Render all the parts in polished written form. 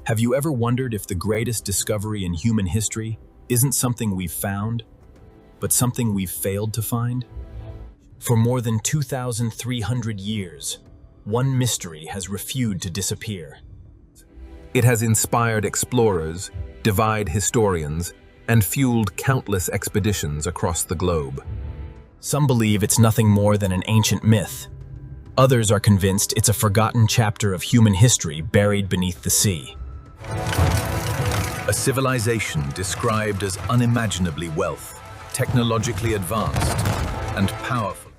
Have you ever wondered if the greatest discovery in human history isn't something we've found, but something we've failed to find? For more than 2,300 years, one mystery has refused to disappear. It has inspired explorers, divided historians, and fueled countless expeditions across the globe. Some believe it's nothing more than an ancient myth. Others are convinced it's a forgotten chapter of human history buried beneath the sea. A civilization described as unimaginably wealth, technologically advanced, and powerful.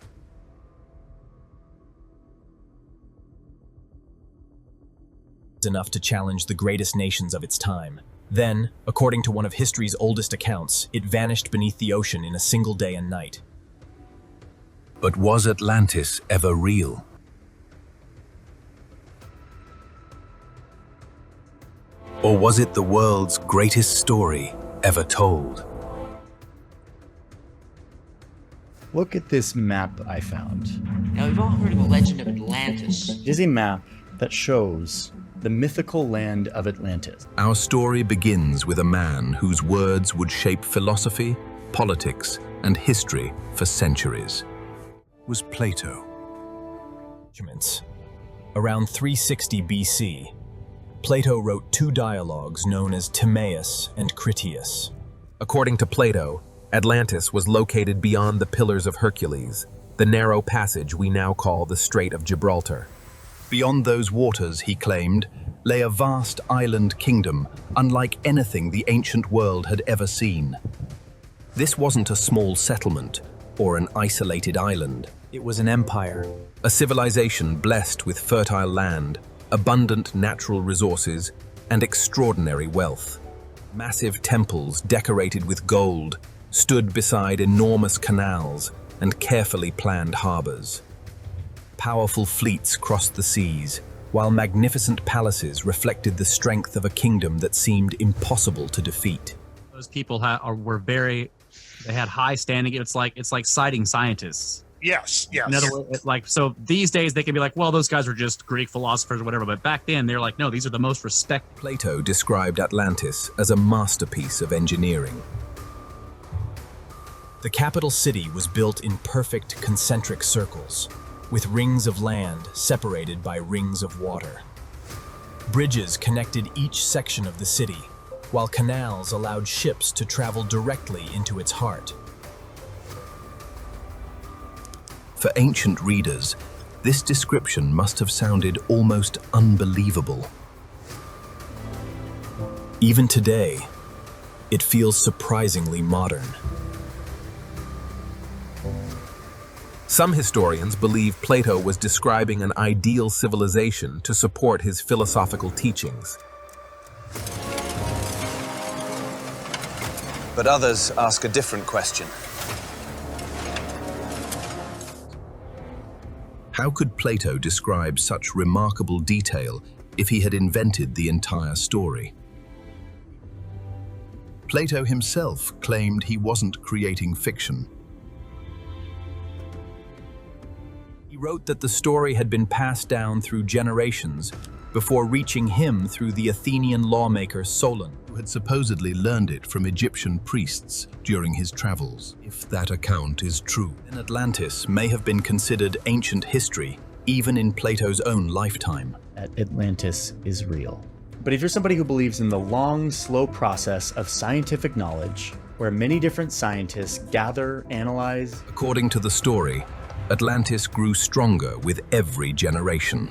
Enough to challenge the greatest nations of its time. Then, according to one of history's oldest accounts, it vanished beneath the ocean in a single day and night. But was Atlantis ever real? Or was it the world's greatest story ever told? Look at this map I found. Now, we've all heard of the legend of Atlantis. It is a map that shows the mythical land of Atlantis. Our story begins with a man whose words would shape philosophy, politics, and history for centuries. It was Plato. Around 360 BC, Plato wrote two dialogues known as Timaeus and Critias. According to Plato, Atlantis was located beyond the Pillars of Hercules, the narrow passage we now call the Strait of Gibraltar. Beyond those waters, he claimed, lay a vast island kingdom unlike anything the ancient world had ever seen. This wasn't a small settlement or an isolated island. It was an empire, A civilization blessed with fertile land, abundant natural resources, and extraordinary wealth. Massive temples decorated with gold stood beside enormous canals and carefully planned harbors. Powerful fleets crossed the seas, while magnificent palaces reflected the strength of a kingdom that seemed impossible to defeat. Those people they had high standing. It's like citing scientists. Yes. In other words, so these days they can be like, well, those guys were just Greek philosophers or whatever. But back then they're like, no, these are the most respected. Plato described Atlantis as a masterpiece of engineering. The capital city was built in perfect concentric circles, with rings of land separated by rings of water. Bridges connected each section of the city, while canals allowed ships to travel directly into its heart. For ancient readers, this description must have sounded almost unbelievable. Even today, it feels surprisingly modern. Some historians believe Plato was describing an ideal civilization to support his philosophical teachings. But others ask a different question. How could Plato describe such remarkable detail if he had invented the entire story? Plato himself claimed he wasn't creating fiction. He wrote that the story had been passed down through generations before reaching him through the Athenian lawmaker Solon, who had supposedly learned it from Egyptian priests during his travels. If that account is true, then Atlantis may have been considered ancient history, even in Plato's own lifetime. That Atlantis is real. But if you're somebody who believes in the long, slow process of scientific knowledge, where many different scientists gather, analyze... According to the story, Atlantis grew stronger with every generation.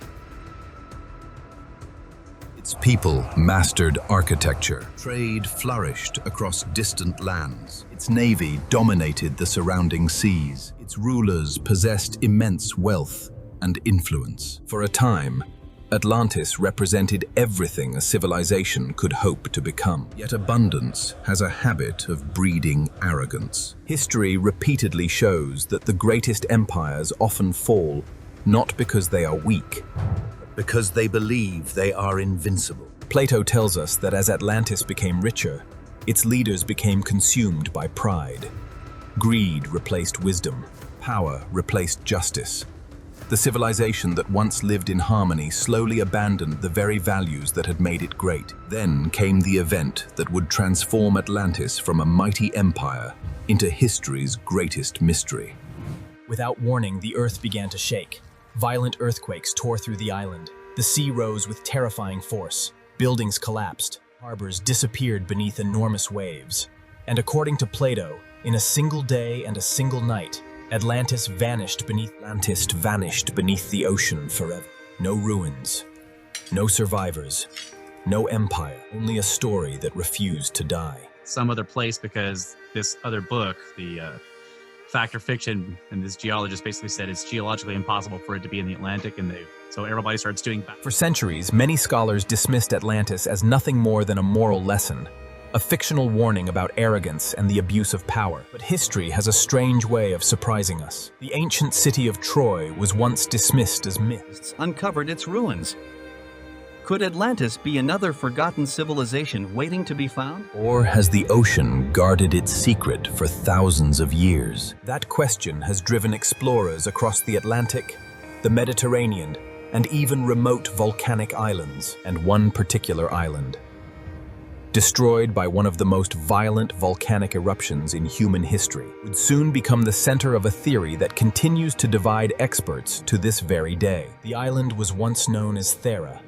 Its people mastered architecture. Trade flourished across distant lands. Its navy dominated the surrounding seas. Its rulers possessed immense wealth and influence. For a time, Atlantis represented everything a civilization could hope to become. Yet abundance has a habit of breeding arrogance. History repeatedly shows that the greatest empires often fall not because they are weak, because they believe they are invincible. Plato tells us that as Atlantis became richer, its leaders became consumed by pride. Greed replaced wisdom. Power replaced justice. The civilization that once lived in harmony slowly abandoned the very values that had made it great. Then came the event that would transform Atlantis from a mighty empire into history's greatest mystery. Without warning, the earth began to shake. Violent earthquakes tore through the island. The sea rose with terrifying force. Buildings collapsed. Harbors disappeared beneath enormous waves. And according to Plato, in a single day and a single night, Atlantis vanished beneath the ocean forever. No ruins, no survivors, no empire, only a story that refused to die. Some other place, because this other book, the Fact or Fiction, and this geologist basically said it's geologically impossible for it to be in the Atlantic, and so everybody starts doing that. For centuries, many scholars dismissed Atlantis as nothing more than a moral lesson, a fictional warning about arrogance and the abuse of power. But history has a strange way of surprising us. The ancient city of Troy was once dismissed as myth. Uncovered its ruins. Could Atlantis be another forgotten civilization waiting to be found? Or has the ocean guarded its secret for thousands of years? That question has driven explorers across the Atlantic, the Mediterranean, and even remote volcanic islands, and one particular island, destroyed by one of the most violent volcanic eruptions in human history, would soon become the center of a theory that continues to divide experts to this very day. The island was once known as Thera.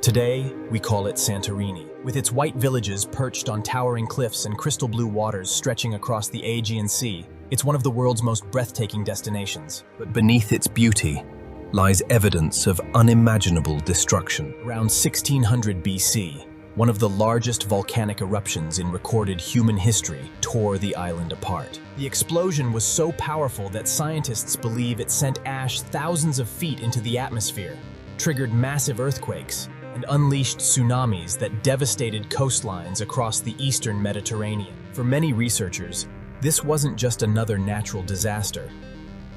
Today, we call it Santorini. With its white villages perched on towering cliffs and crystal blue waters stretching across the Aegean Sea, it's one of the world's most breathtaking destinations. But beneath its beauty lies evidence of unimaginable destruction. Around 1600 BC, one of the largest volcanic eruptions in recorded human history tore the island apart. The explosion was so powerful that scientists believe it sent ash thousands of feet into the atmosphere, triggered massive earthquakes, and unleashed tsunamis that devastated coastlines across the eastern Mediterranean. For many researchers, this wasn't just another natural disaster.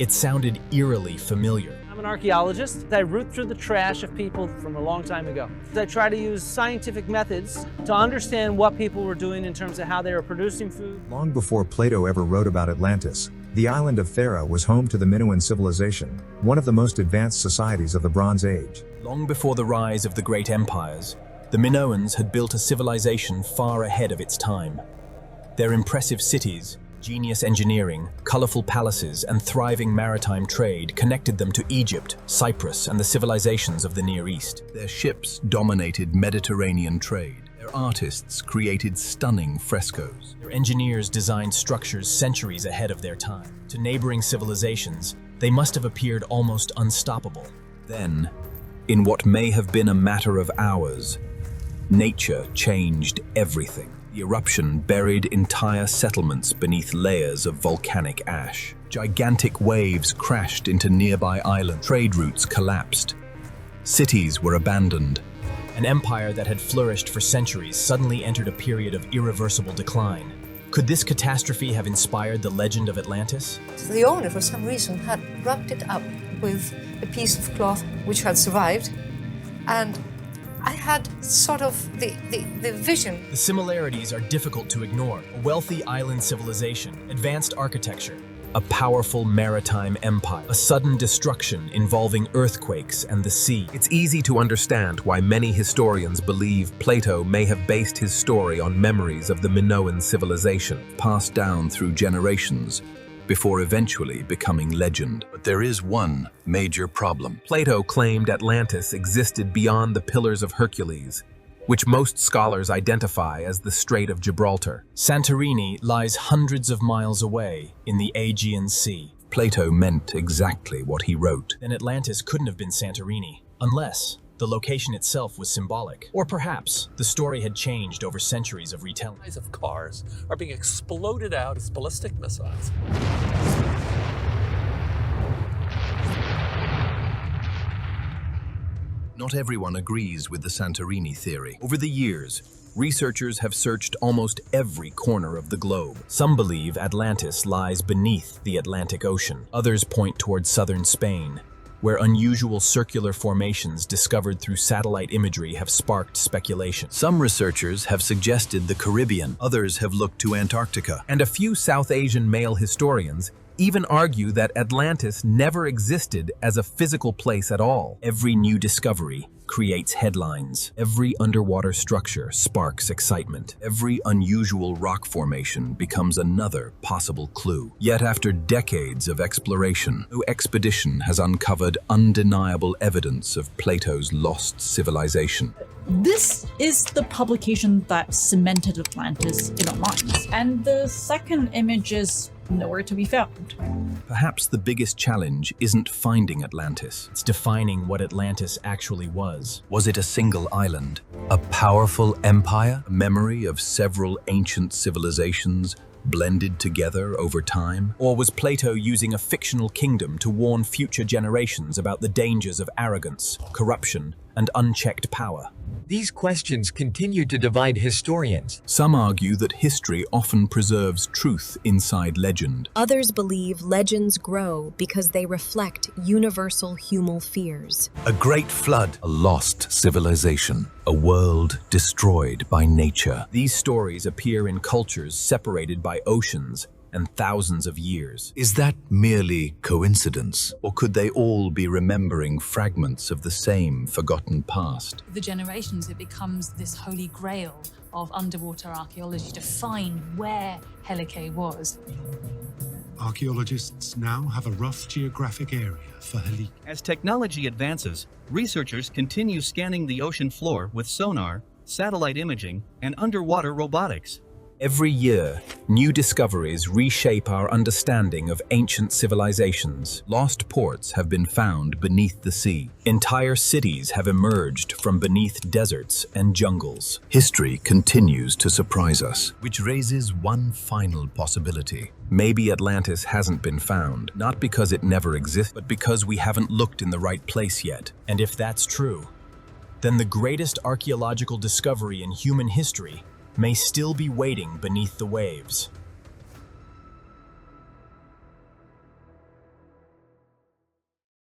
It sounded eerily familiar. I'm an archaeologist. I root through the trash of people from a long time ago. I try to use scientific methods to understand what people were doing in terms of how they were producing food. Long before Plato ever wrote about Atlantis, the island of Thera was home to the Minoan civilization, one of the most advanced societies of the Bronze Age. Long before the rise of the great empires, the Minoans had built a civilization far ahead of its time. Their impressive cities, genius engineering, colorful palaces, and thriving maritime trade connected them to Egypt, Cyprus, and the civilizations of the Near East. Their ships dominated Mediterranean trade. Their artists created stunning frescoes. Their engineers designed structures centuries ahead of their time. To neighboring civilizations, they must have appeared almost unstoppable. Then, in what may have been a matter of hours, nature changed everything. The eruption buried entire settlements beneath layers of volcanic ash. Gigantic waves crashed into nearby islands. Trade routes collapsed. Cities were abandoned. An empire that had flourished for centuries suddenly entered a period of irreversible decline. Could this catastrophe have inspired the legend of Atlantis? The owner, for some reason, had wrapped it up with a piece of cloth which had survived, and I had sort of the vision. The similarities are difficult to ignore. A wealthy island civilization, advanced architecture, a powerful maritime empire, a sudden destruction involving earthquakes and the sea. It's easy to understand why many historians believe Plato may have based his story on memories of the Minoan civilization, Passed down through generations before eventually becoming legend. But there is one major problem. Plato claimed Atlantis existed beyond the Pillars of Hercules, which most scholars identify as the Strait of Gibraltar. Santorini lies hundreds of miles away in the Aegean Sea. Plato meant exactly what he wrote. Then Atlantis couldn't have been Santorini, unless the location itself was symbolic. Or perhaps the story had changed over centuries of retelling. Of cars are being exploded out as ballistic missiles. Not everyone agrees with the Santorini theory. Over the years, researchers have searched almost every corner of the globe. Some believe Atlantis lies beneath the Atlantic Ocean. Others point towards southern Spain, where unusual circular formations discovered through satellite imagery have sparked speculation. Some researchers have suggested the Caribbean. Others have looked to Antarctica. And a few South Asian male historians even argue that Atlantis never existed as a physical place at all. Every new discovery creates headlines. Every underwater structure sparks excitement. Every unusual rock formation becomes another possible clue. Yet after decades of exploration, no expedition has uncovered undeniable evidence of Plato's lost civilization. This is the publication that cemented Atlantis in our minds, and the second image is nowhere to be found. Perhaps the biggest challenge isn't finding Atlantis. It's defining what Atlantis actually was. Was it a single island? A powerful empire? A memory of several ancient civilizations blended together over time? Or was Plato using a fictional kingdom to warn future generations about the dangers of arrogance, corruption, and unchecked power? These questions continue to divide historians. Some argue that history often preserves truth inside legend. Others believe legends grow because they reflect universal human fears. A great flood, a lost civilization, a world destroyed by nature. These stories appear in cultures separated by oceans and thousands of years. Is that merely coincidence? Or could they all be remembering fragments of the same forgotten past? The generations, it becomes this holy grail of underwater archaeology to find where Helike was. Archaeologists now have a rough geographic area for Helike. As technology advances, researchers continue scanning the ocean floor with sonar, satellite imaging, and underwater robotics. Every year, new discoveries reshape our understanding of ancient civilizations. Lost ports have been found beneath the sea. Entire cities have emerged from beneath deserts and jungles. History continues to surprise us, which raises one final possibility. Maybe Atlantis hasn't been found, not because it never existed, but because we haven't looked in the right place yet. And if that's true, then the greatest archaeological discovery in human history may still be waiting beneath the waves.